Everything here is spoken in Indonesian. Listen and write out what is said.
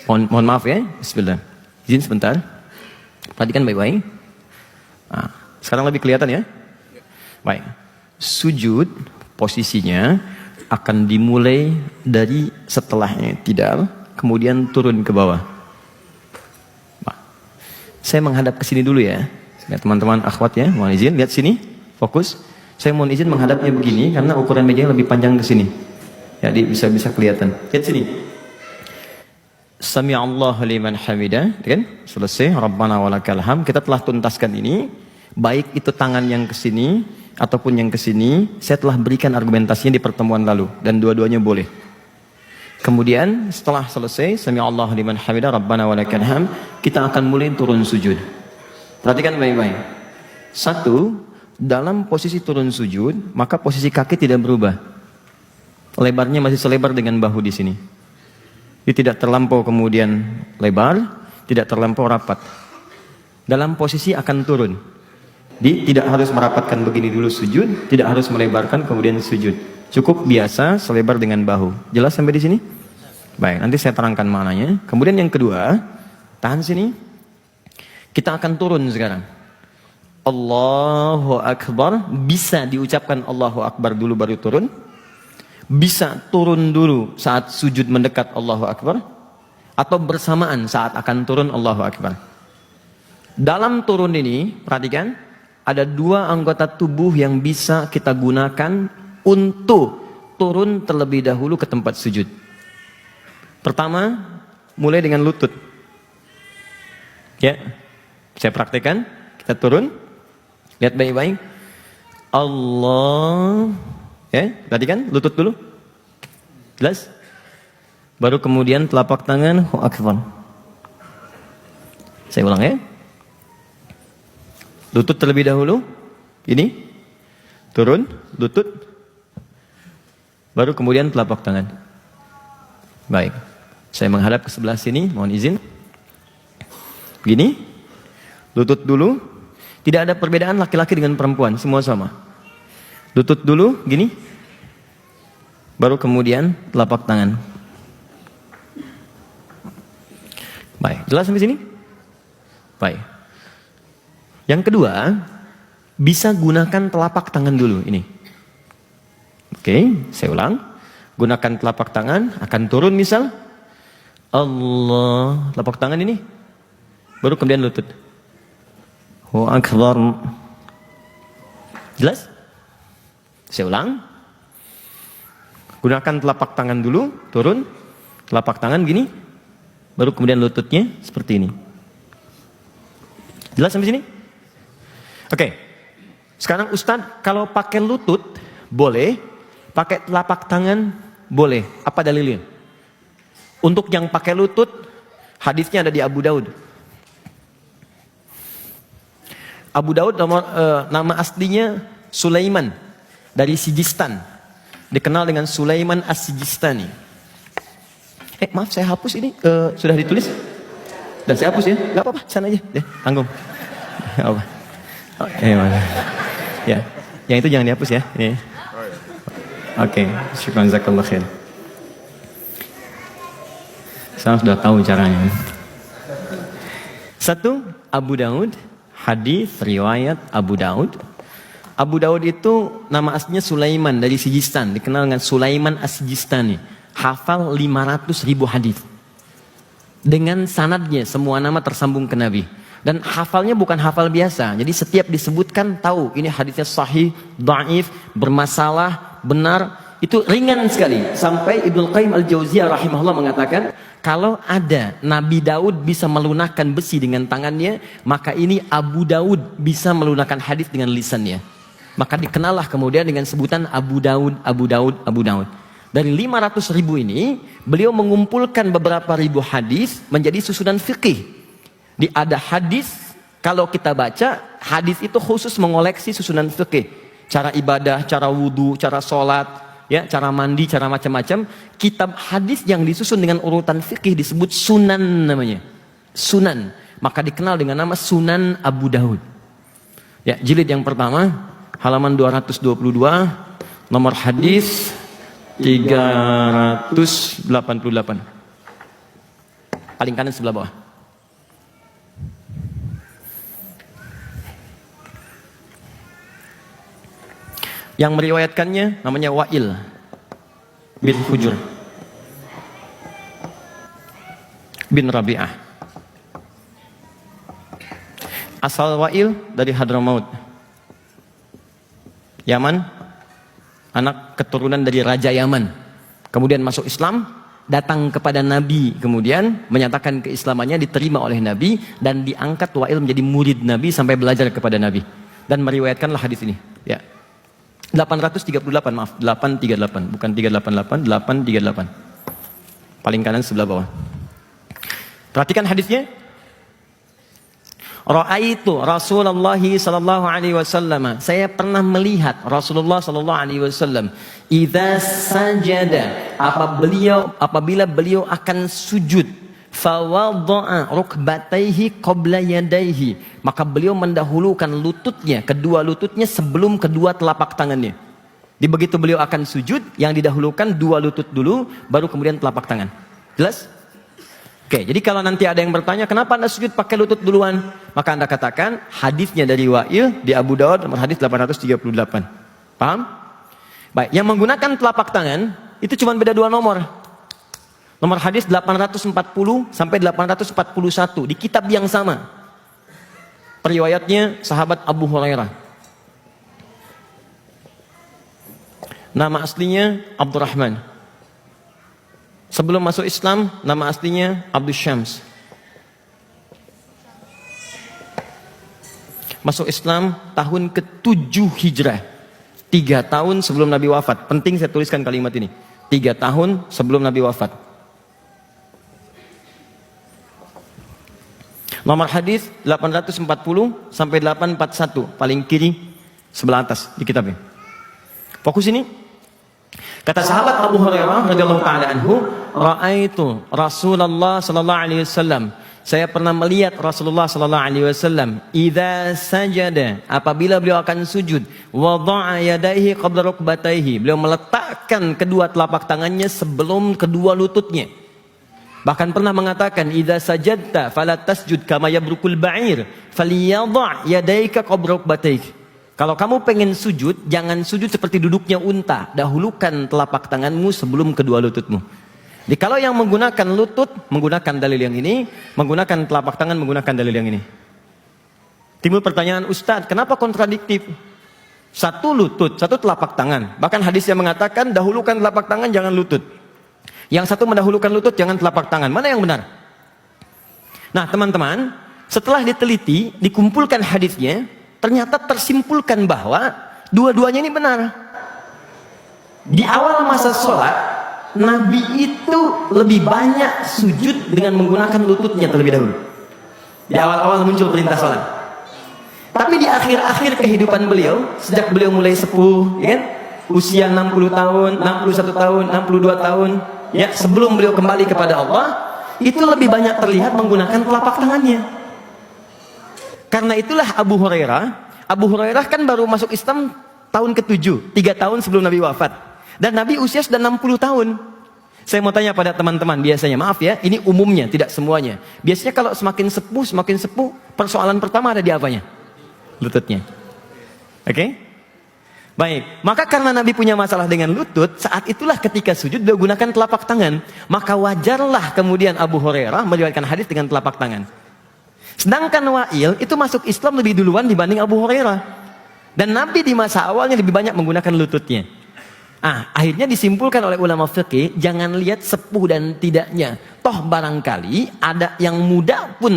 Mohon maaf ya. Bismillah. Izin sebentar. Perhatikan baik-baik. Nah, sekarang lebih kelihatan ya? Baik. Sujud posisinya akan dimulai dari setelah i'tidal, kemudian turun ke bawah. Nah, saya menghadap ke sini dulu ya. Lihat teman-teman akhwat ya, mohon izin lihat sini, fokus. Saya mohon izin menghadapnya begini karena ukuran mejanya lebih panjang ke sini. Jadi bisa kelihatan. Lihat sini. Sami Allahu liman hamidah, kan? Selesai. Rabbana walakal hamd. Kita telah tuntaskan ini. Baik itu tangan yang ke sini ataupun yang ke sini, saya telah berikan argumentasinya di pertemuan lalu dan dua-duanya boleh. Kemudian setelah selesai Sami Allahu liman hamidah, Rabbana walakal hamd, kita akan mulai turun sujud. Perhatikan baik-baik. Satu, dalam posisi turun sujud, maka posisi kaki tidak berubah. Lebarnya masih selebar dengan bahu di sini. Dia tidak terlampau kemudian lebar, tidak terlampau rapat. Dalam posisi akan turun. Dia tidak harus merapatkan begini dulu sujud, tidak harus melebarkan kemudian sujud. Cukup biasa selebar dengan bahu. Jelas sampai di sini? Baik, nanti saya terangkan maknanya. Kemudian yang kedua, tahan sini. Kita akan turun sekarang. Allahu Akbar, bisa diucapkan Allahu Akbar dulu baru turun. Bisa turun dulu saat sujud mendekat Allahu Akbar, atau bersamaan saat akan turun Allahu Akbar. Dalam turun ini, perhatikan, ada dua anggota tubuh yang bisa kita gunakan untuk turun terlebih dahulu ke tempat sujud. Pertama, mulai dengan lutut. Ya, saya praktekkan, kita turun. Lihat baik-baik. Allah. Ya, perhatikan lutut dulu. Jelas? Baru kemudian telapak tangan, Allahu Akbar. Saya ulang ya. Lutut terlebih dahulu. Ini. Turun, lutut. Baru kemudian telapak tangan. Baik. Saya menghadap ke sebelah sini, mohon izin. Begini. Lutut dulu. Tidak ada perbedaan laki-laki dengan perempuan, semua sama. Lutut dulu, gini. Baru kemudian telapak tangan. Baik, jelas sampai sini? Baik. Yang kedua, bisa gunakan telapak tangan dulu ini. Oke, saya ulang. Gunakan telapak tangan, akan turun misal. Allah, telapak tangan ini. Baru kemudian lutut. Allahu Akbar. Jelas? Saya ulang. Gunakan telapak tangan dulu, turun. Telapak tangan gini. Baru kemudian lututnya seperti ini. Jelas sampai sini? Oke. Sekarang Ustadz, kalau pakai lutut boleh, pakai telapak tangan boleh. Apa dalilnya? Untuk yang pakai lutut, hadisnya ada di Abu Daud. Abu Daud nama aslinya Sulaiman dari Sijistan, dikenal dengan Sulaiman As-Sijistani. Maaf saya hapus ini, sudah ditulis dan saya hapus ya, nggak apa-apa, sana aja deh, tanggung. Apa? Ya, yang itu jangan dihapus ya. Oke, syukran jazakallah khair. Saya sudah tahu caranya. Satu, Abu Daud, hadis riwayat Abu Daud. Abu Daud itu nama aslinya Sulaiman dari Sijistan, dikenal dengan Sulaiman As-Sijistani. Hafal 500.000 hadis. Dengan sanadnya semua nama tersambung ke Nabi. Dan hafalnya bukan hafal biasa. Jadi setiap disebutkan tahu ini hadisnya sahih, dhaif, bermasalah, benar, itu ringan sekali. Sampai Ibnu Qayyim Al-Jauziyah rahimahullah mengatakan, kalau ada Nabi Daud bisa melunakkan besi dengan tangannya, maka ini Abu Daud bisa melunakkan hadis dengan lisannya. Maka dikenallah kemudian dengan sebutan Abu Daud, Abu Daud, Abu Daud. Dari 500.000 ini, beliau mengumpulkan beberapa ribu hadis menjadi susunan fikih. Ada hadis, kalau kita baca, hadis itu khusus mengoleksi susunan fikih. Cara ibadah, cara wudhu, cara sholat, ya, cara mandi, cara macam-macam. Kitab hadis yang disusun dengan urutan fikih disebut sunan namanya. Sunan. Maka dikenal dengan nama Sunan Abu Daud. Ya, jilid yang pertama, halaman 222, nomor hadis 388. paling kanan sebelah bawah. Yang meriwayatkannya namanya Wa'il bin Hujr bin Rabi'ah. Asal Wa'il dari Hadramaut, Yaman, anak keturunan dari Raja Yaman. Kemudian masuk Islam, datang kepada Nabi, kemudian menyatakan keislamannya, diterima oleh Nabi, dan diangkat Wa'il menjadi murid Nabi sampai belajar kepada Nabi. Dan meriwayatkanlah hadis ini. Ya. 838, maaf, 838, bukan 388, 838. Paling kanan sebelah bawah. Perhatikan hadisnya. Ra'aitu Rasulullah sallallahu alaihi wasallam. Saya pernah melihat Rasulullah sallallahu alaihi wasallam idza sajada, apabila beliau akan sujud, fawadha'a rukbatayhi qabla yadayhi, maka beliau mendahulukan lututnya, kedua lututnya sebelum kedua telapak tangannya. Di begitu beliau akan sujud, yang didahulukan dua lutut dulu, baru kemudian telapak tangan. Jelas? Oke, jadi kalau nanti ada yang bertanya, kenapa Anda sujud pakai lutut duluan? Maka Anda katakan, hadisnya dari Wa'il di Abu Daud nomor hadis 838. Paham? Baik, yang menggunakan telapak tangan, itu cuma beda dua nomor. Nomor hadis 840 sampai 841 di kitab yang sama. Periwayatnya sahabat Abu Hurairah. Nama aslinya Abdurrahman. Sebelum masuk Islam, nama aslinya Abdul Syams. Masuk Islam tahun ke-7 Hijrah. 3 tahun sebelum Nabi wafat. Penting saya tuliskan kalimat ini. 3 tahun sebelum Nabi wafat. Nomor hadis 840 sampai 841, paling kiri sebelah atas di kitabnya. Fokus ini. Kata sahabat Abu Hurairah radhiyallahu taala anhu, ra'aitu Rasulullah sallallahu alaihi wasallam. Saya pernah melihat Rasulullah sallallahu alaihi wasallam idza sajada, apabila beliau akan sujud, wada'a yadayhi qabla rukbatayhi, beliau meletakkan kedua telapak tangannya sebelum kedua lututnya. Bahkan pernah mengatakan, idza sajadta fala tasjud kama yabrukul ba'ir falyadha' yadayka qabla rukbatayhi. Kalau kamu pengen sujud, jangan sujud seperti duduknya unta. Dahulukan telapak tanganmu sebelum kedua lututmu. Jadi kalau yang menggunakan lutut, menggunakan dalil yang ini. Menggunakan telapak tangan, menggunakan dalil yang ini. Timbul pertanyaan, Ustadz, kenapa kontradiktif? Satu lutut, satu telapak tangan. Bahkan hadisnya mengatakan, dahulukan telapak tangan, jangan lutut. Yang satu mendahulukan lutut, jangan telapak tangan. Mana yang benar? Nah teman-teman, setelah diteliti, dikumpulkan hadisnya, ternyata tersimpulkan bahwa dua-duanya ini benar. Di awal masa sholat, Nabi itu lebih banyak sujud dengan menggunakan lututnya terlebih dahulu. Di awal-awal muncul perintah sholat. Tapi di akhir-akhir kehidupan beliau, sejak beliau mulai sepuh, ya kan? Usia 60 tahun, 61 tahun, 62 tahun, ya, sebelum beliau kembali kepada Allah, itu lebih banyak terlihat menggunakan telapak tangannya. Karena itulah Abu Hurairah kan baru masuk Islam tahun ke-7, 3 tahun sebelum Nabi wafat. Dan Nabi usia sudah 60 tahun. Saya mau tanya pada teman-teman, biasanya, maaf ya, ini umumnya, tidak semuanya. Biasanya kalau semakin sepuh, persoalan pertama ada di apanya? Lututnya. Oke? Baik, maka karena Nabi punya masalah dengan lutut, saat itulah ketika sujud dia gunakan telapak tangan. Maka wajarlah kemudian Abu Hurairah meriwayatkan hadis dengan telapak tangan. Sedangkan Wa'il itu masuk Islam lebih duluan dibanding Abu Hurairah. Dan Nabi di masa awalnya lebih banyak menggunakan lututnya. Akhirnya disimpulkan oleh ulama fikih, jangan lihat sepuh dan tidaknya. Toh barangkali ada yang muda pun